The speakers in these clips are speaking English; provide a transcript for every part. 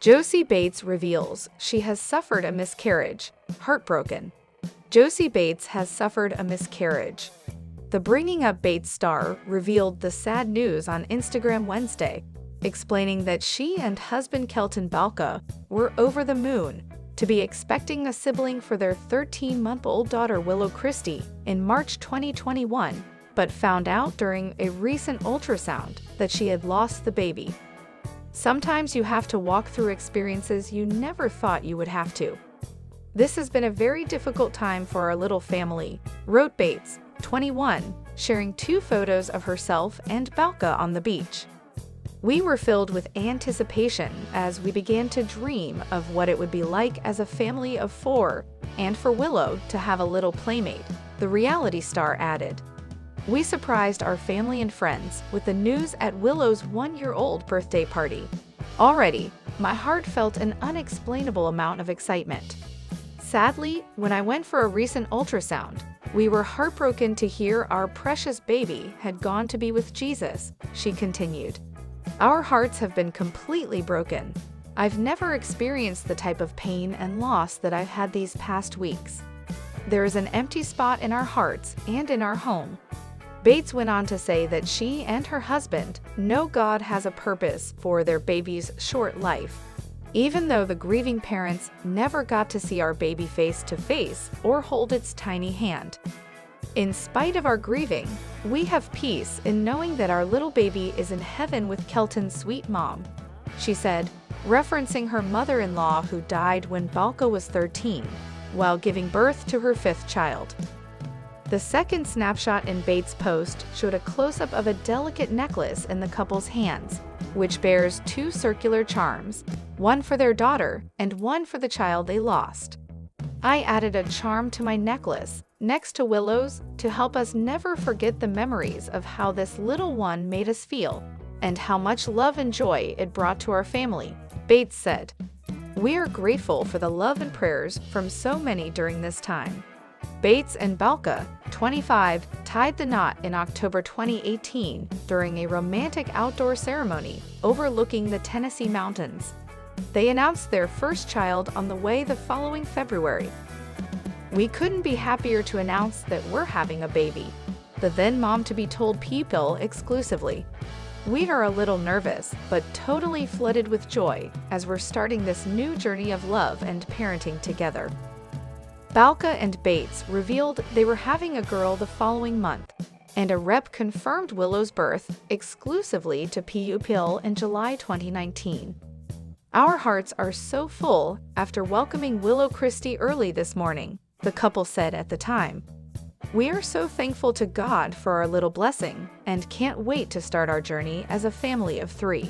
Josie Bates reveals she has suffered a miscarriage. Heartbroken. Josie Bates has suffered a miscarriage. The Bringing Up Bates star revealed the sad news on Instagram Wednesday, explaining that she and husband Kelton Balka were over the moon to be expecting a sibling for their 13-month-old daughter Willow Christie in March 2021, but found out during a recent ultrasound that she had lost the baby. Sometimes you have to walk through experiences you never thought you would have to. This has been a very difficult time for our little family, wrote Bates, 21, sharing 2 photos of herself and Balka on the beach. We were filled with anticipation as we began to dream of what it would be like as a family of 4, and for Willow to have a little playmate, the reality star added. We surprised our family and friends with the news at Willow's 1-year-old birthday party. Already, my heart felt an unexplainable amount of excitement. Sadly, when I went for a recent ultrasound, we were heartbroken to hear our precious baby had gone to be with Jesus, she continued. Our hearts have been completely broken. I've never experienced the type of pain and loss that I've had these past weeks. There is an empty spot in our hearts and in our home. Bates went on to say that she and her husband know God has a purpose for their baby's short life, even though the grieving parents never got to see our baby face to face or hold its tiny hand. In spite of our grieving, we have peace in knowing that our little baby is in heaven with Kelton's sweet mom, she said, referencing her mother-in-law who died when Balka was 13, while giving birth to her 5th child. The second snapshot in Bates' post showed a close-up of a delicate necklace in the couple's hands, which bears 2 circular charms, one for their daughter and one for the child they lost. I added a charm to my necklace, next to Willow's, to help us never forget the memories of how this little one made us feel, and how much love and joy it brought to our family, Bates said. We are grateful for the love and prayers from so many during this time. Bates and Balka, 25, tied the knot in October 2018 during a romantic outdoor ceremony overlooking the Tennessee mountains. They announced their first child on the way the following February. We couldn't be happier to announce that we're having a baby, the then mom-to-be told People exclusively. We are a little nervous, but totally flooded with joy as we're starting this new journey of love and parenting together. Balka and Bates revealed they were having a girl the following month, and a rep confirmed Willow's birth exclusively to People in July 2019. Our hearts are so full after welcoming Willow Christie early this morning, the couple said at the time. We are so thankful to God for our little blessing and can't wait to start our journey as a family of 3.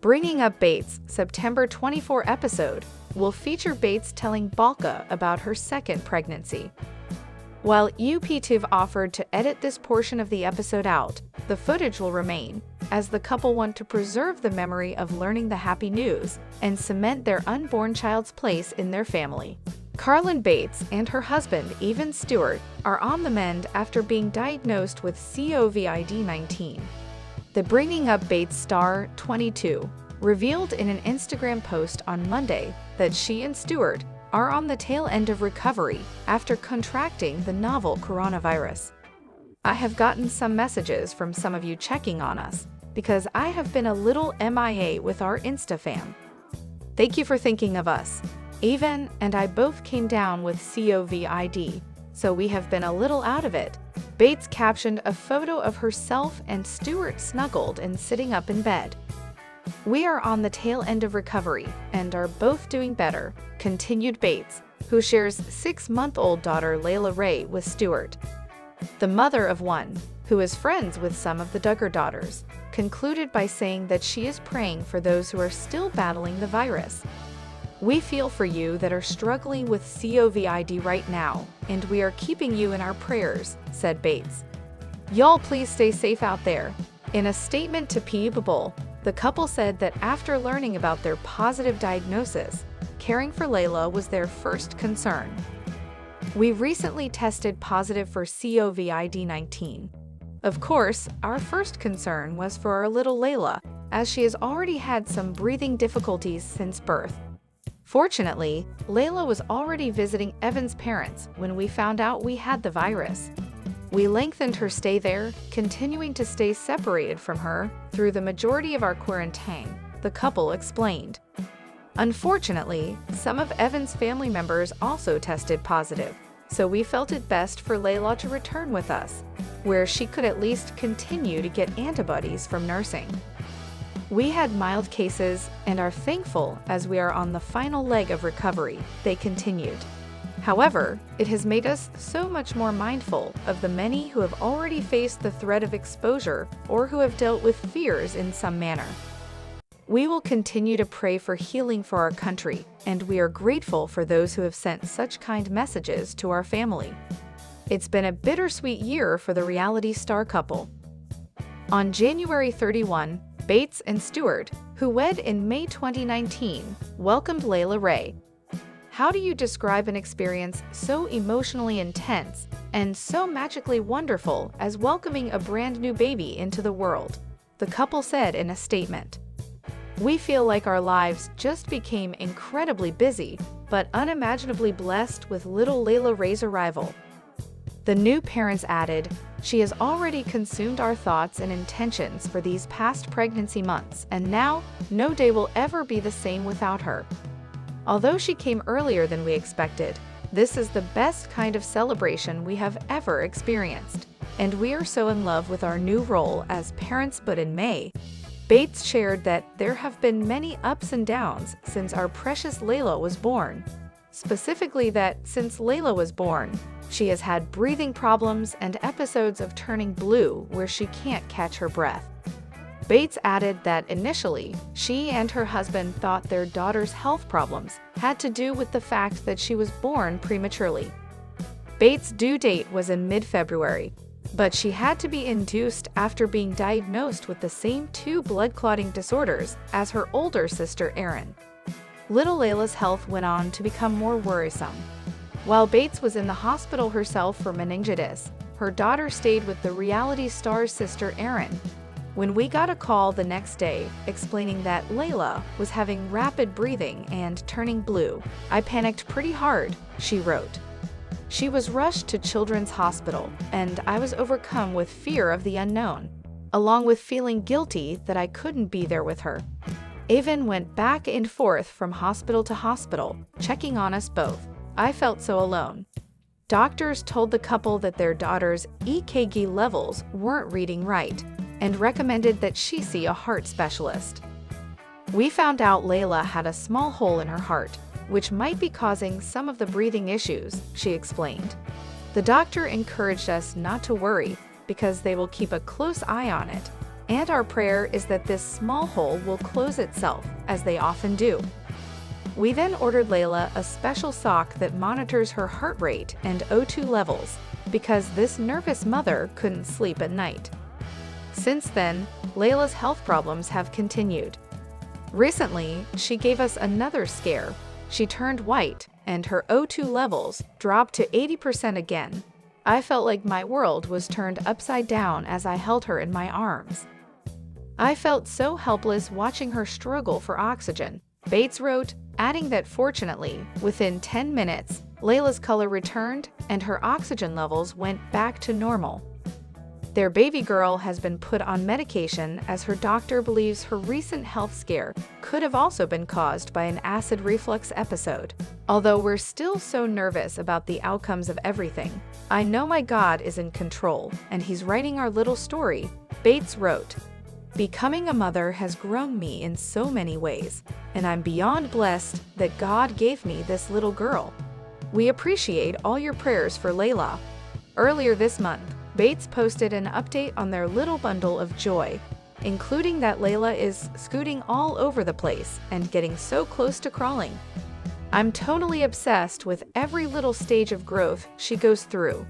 Bringing Up Bates' September 24 episode will feature Bates telling Balka about her 2nd pregnancy. While UPtv offered to edit this portion of the episode out, the footage will remain, as the couple want to preserve the memory of learning the happy news and cement their unborn child's place in their family. Carlin Bates and her husband, Evan Stewart, are on the mend after being diagnosed with COVID-19. The Bringing Up Bates star, 22, revealed in an Instagram post on Monday that she and Stewart are on the tail end of recovery after contracting the novel coronavirus. I have gotten some messages from some of you checking on us because I have been a little MIA with our Insta fam. Thank you for thinking of us. Evan and I both came down with COVID, so we have been a little out of it. Bates captioned a photo of herself and Stewart snuggled and sitting up in bed. We are on the tail end of recovery and are both doing better, continued Bates, who shares 6-month-old daughter Leila Ray with Stewart. The mother of 1, who is friends with some of the Duggar daughters, concluded by saying that she is praying for those who are still battling the virus. We feel for you that are struggling with COVID right now, and we are keeping you in our prayers, said Bates. Y'all please stay safe out there. In a statement to People, the couple said that after learning about their positive diagnosis, caring for Leila was their first concern. We recently tested positive for COVID-19. Of course, our first concern was for our little Leila, as she has already had some breathing difficulties since birth. Fortunately, Leila was already visiting Evan's parents when we found out we had the virus. We lengthened her stay there, continuing to stay separated from her through the majority of our quarantine, the couple explained. Unfortunately, some of Evan's family members also tested positive, so we felt it best for Leila to return with us, where she could at least continue to get antibodies from nursing. We had mild cases and are thankful as we are on the final leg of recovery, they continued. However, it has made us so much more mindful of the many who have already faced the threat of exposure or who have dealt with fears in some manner. We will continue to pray for healing for our country, and we are grateful for those who have sent such kind messages to our family. It's been a bittersweet year for the reality star couple. On January 31, Bates and Stewart, who wed in May 2019, welcomed Leila Ray. How do you describe an experience so emotionally intense and so magically wonderful as welcoming a brand new baby into the world? The couple said in a statement. We feel like our lives just became incredibly busy, but unimaginably blessed with little Leila Ray's arrival. The new parents added, she has already consumed our thoughts and intentions for these past pregnancy months, and now, no day will ever be the same without her. Although she came earlier than we expected, this is the best kind of celebration we have ever experienced, and we are so in love with our new role as parents. But in May, Bates shared that there have been many ups and downs since our precious Leila was born. Specifically that since Leila was born, she has had breathing problems and episodes of turning blue where she can't catch her breath. Bates added that initially, she and her husband thought their daughter's health problems had to do with the fact that she was born prematurely. Bates' due date was in mid-February, but she had to be induced after being diagnosed with the same two blood clotting disorders as her older sister Erin. Little Leila's health went on to become more worrisome. While Bates was in the hospital herself for meningitis, her daughter stayed with the reality star's sister Erin. When we got a call the next day explaining that Leila was having rapid breathing and turning blue, I panicked pretty hard, she wrote. She was rushed to Children's Hospital, and I was overcome with fear of the unknown, along with feeling guilty that I couldn't be there with her. Evan went back and forth from hospital to hospital, checking on us both. I felt so alone. Doctors told the couple that their daughter's EKG levels weren't reading right, and recommended that she see a heart specialist. We found out Leila had a small hole in her heart, which might be causing some of the breathing issues, she explained. The doctor encouraged us not to worry because they will keep a close eye on it, and our prayer is that this small hole will close itself, as they often do. We then ordered Leila a special sock that monitors her heart rate and O2 levels, because this nervous mother couldn't sleep at night. Since then, Leila's health problems have continued. Recently, she gave us another scare. She turned white, and her O2 levels dropped to 80% again. I felt like my world was turned upside down as I held her in my arms. I felt so helpless watching her struggle for oxygen, Bates wrote, adding that fortunately, within 10 minutes, Leila's color returned and her oxygen levels went back to normal. Their baby girl has been put on medication as her doctor believes her recent health scare could have also been caused by an acid reflux episode. Although we're still so nervous about the outcomes of everything, I know my God is in control and He's writing our little story, Bates wrote. Becoming a mother has grown me in so many ways, and I'm beyond blessed that God gave me this little girl. We appreciate all your prayers for Leila. Earlier this month, Bates posted an update on their little bundle of joy, including that Leila is scooting all over the place and getting so close to crawling. I'm totally obsessed with every little stage of growth she goes through.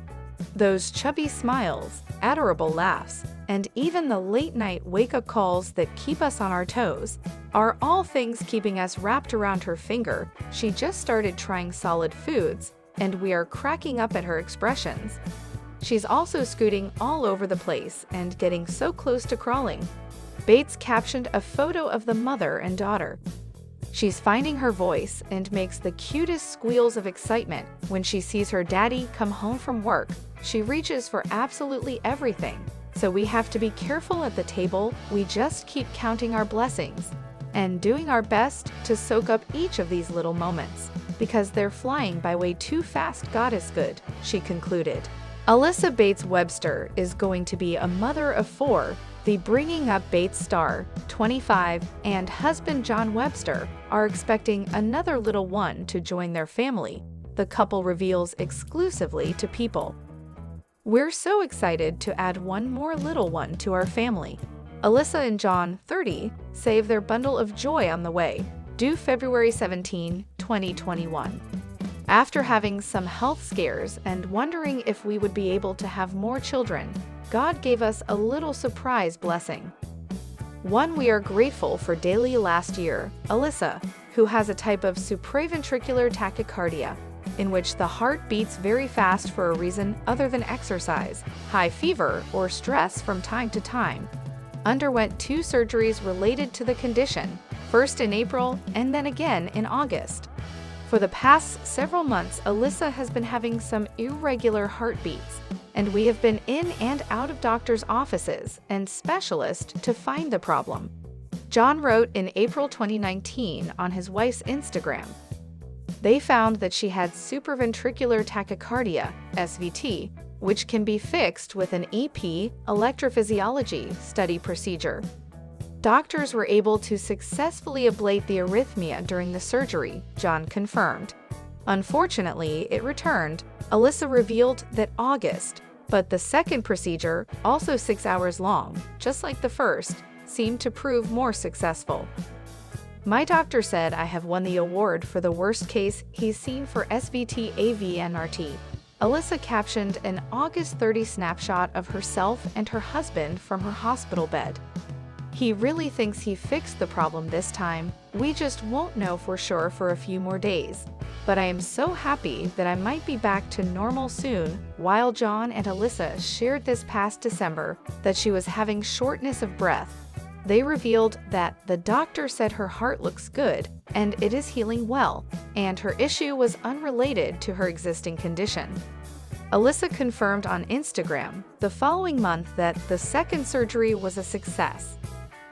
Those chubby smiles, adorable laughs, and even the late-night wake-up calls that keep us on our toes are all things keeping us wrapped around her finger. She just started trying solid foods, and we are cracking up at her expressions. She's also scooting all over the place and getting so close to crawling. Bates captioned a photo of the mother and daughter. She's finding her voice and makes the cutest squeals of excitement when she sees her daddy come home from work. She reaches for absolutely everything, so we have to be careful at the table. We just keep counting our blessings and doing our best to soak up each of these little moments, because they're flying by way too fast. God is good, she concluded. Alyssa Bates Webster is going to be a mother of 4. The Bringing Up Bates star, 25, and husband John Webster are expecting another little one to join their family, the couple reveals exclusively to People. We're so excited to add one more little one to our family. Alyssa and John, 30, save their bundle of joy on the way, due February 17, 2021. After having some health scares and wondering if we would be able to have more children, God gave us a little surprise blessing. One we are grateful for daily. Last year, Alyssa, who has a type of supraventricular tachycardia, in which the heart beats very fast for a reason other than exercise, high fever, or stress from time to time, underwent 2 surgeries related to the condition, first in April and then again in August. For the past several months, Alyssa has been having some irregular heartbeats, and we have been in and out of doctors' offices and specialists to find the problem. John wrote in April 2019 on his wife's Instagram. They found that she had supraventricular tachycardia, SVT, which can be fixed with an EP, electrophysiology, study procedure. Doctors were able to successfully ablate the arrhythmia during the surgery, John confirmed. Unfortunately, it returned. Alyssa revealed that August, but the second procedure, also 6 hours long, just like the first, seemed to prove more successful. My doctor said I have won the award for the worst case he's seen for SVT AVNRT. Alyssa captioned an August 30 snapshot of herself and her husband from her hospital bed. He really thinks he fixed the problem this time. We just won't know for sure for a few more days. But I am so happy that I might be back to normal soon. While John and Alyssa shared this past December that she was having shortness of breath, they revealed that the doctor said her heart looks good and it is healing well, and her issue was unrelated to her existing condition. Alyssa confirmed on Instagram the following month that the second surgery was a success,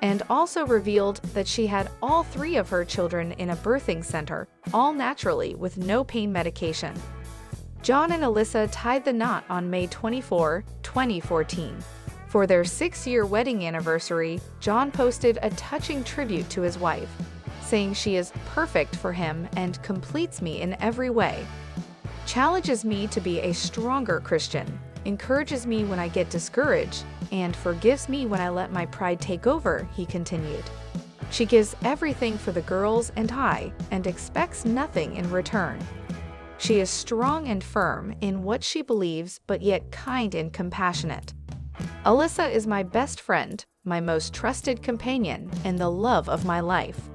and also revealed that she had all 3 of her children in a birthing center, all naturally with no pain medication. John and Alyssa tied the knot on May 24, 2014. For their 6-year wedding anniversary, John posted a touching tribute to his wife, saying she is perfect for him and completes me in every way. Challenges me to be a stronger Christian, encourages me when I get discouraged, and forgives me when I let my pride take over, he continued. She gives everything for the girls and I, and expects nothing in return. She is strong and firm in what she believes, but yet kind and compassionate. Alyssa is my best friend, my most trusted companion, and the love of my life.